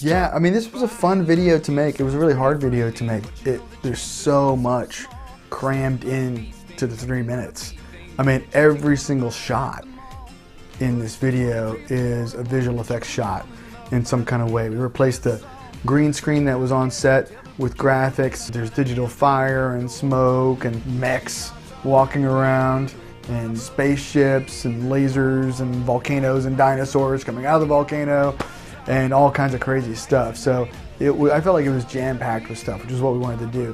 Yeah, I mean, this was a fun video to make. It was a really hard video to make. There's so much crammed in to the 3 minutes. I mean, every single shot in this video is a visual effects shot in some kind of way. We replaced the green screen that was on set with graphics. There's digital fire and smoke and mechs walking around and spaceships and lasers and volcanoes and dinosaurs coming out of the volcano and all kinds of crazy stuff. So I felt like it was jam-packed with stuff, which is what we wanted to do.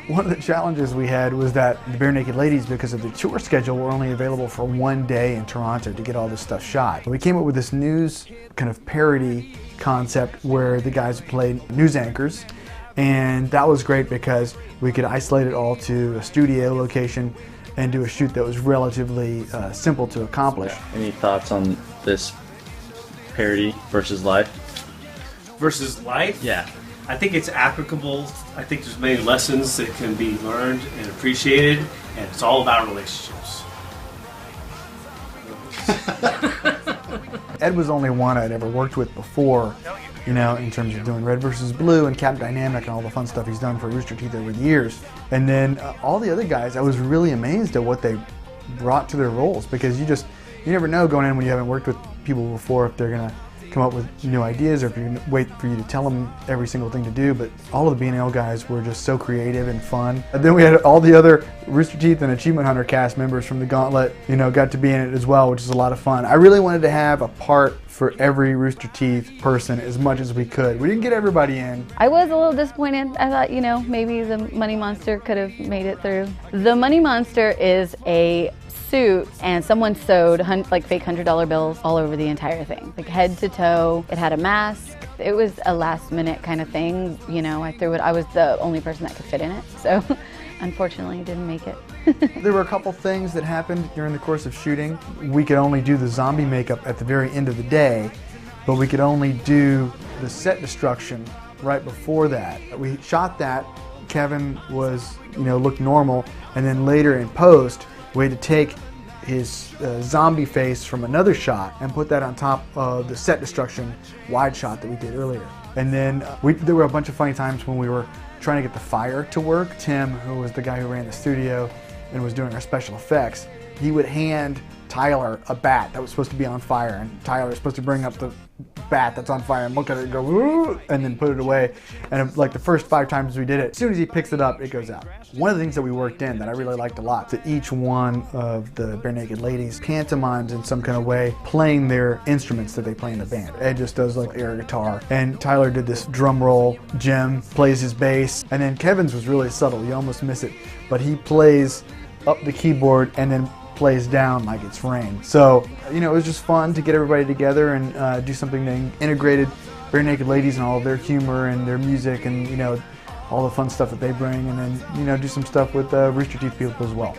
One of the challenges we had was that the Barenaked Ladies, because of the tour schedule, were only available for 1 day in Toronto to get all this stuff shot. We came up with this news kind of parody concept where the guys played news anchors, and that was great because we could isolate it all to a studio location and do a shoot that was relatively simple to accomplish. Any thoughts on this parody versus life? Versus life? Yeah. I think it's applicable. I think there's many lessons that can be learned and appreciated, and it's all about relationships. Ed was the only one I'd ever worked with before, you know, in terms of doing Red vs. Blue and Cap Dynamic and all the fun stuff he's done for Rooster Teeth over the years. And then all the other guys, I was really amazed at what they brought to their roles, because you never know going in when you haven't worked with people before if they're gonna come up with new ideas or if you're gonna wait for you to tell them every single thing to do. But all of the B&L guys were just so creative and fun. And then we had all the other Rooster Teeth and Achievement Hunter cast members from the Gauntlet, you know, got to be in it as well, which is a lot of fun. I really wanted to have a part for every Rooster Teeth person as much as we could. We didn't get everybody in. I was a little disappointed. I thought, you know, maybe the Money Monster could have made it through. The Money Monster is a suit, and someone sewed like fake $100 bills all over the entire thing, like head to toe. It had a mask. It was a last minute kind of thing, you know. I threw it. I was the only person that could fit in it, so unfortunately didn't make it. There were a couple things that happened during the course of shooting. We could only do the zombie makeup at the very end of the day, but we could only do the set destruction right before that. We shot that. Kevin was, you know, looked normal, and then later in post, we had to take his zombie face from another shot and put that on top of the set destruction wide shot that we did earlier. And then there were a bunch of funny times when we were trying to get the fire to work. Tim, who was the guy who ran the studio and was doing our special effects, he would hand Tyler a bat that was supposed to be on fire, and Tyler was supposed to bring up the bat that's on fire and look at it and go, "Woo," and then put it away. And like the first 5 times we did it, as soon as he picks it up, it goes out. One of the things that we worked in that I really liked a lot, to each one of the Barenaked Ladies pantomimes in some kind of way, playing their instruments that they play in the band. Ed just does like air guitar, and Tyler did this drum roll. Jim plays his bass, and then Kevin's was really subtle. You almost miss it, but he plays up the keyboard and then plays down like it's rain. So, you know, it was just fun to get everybody together and do something that integrated Barenaked Ladies and all of their humor and their music and, you know, all the fun stuff that they bring, and then, you know, do some stuff with Rooster Teeth people as well.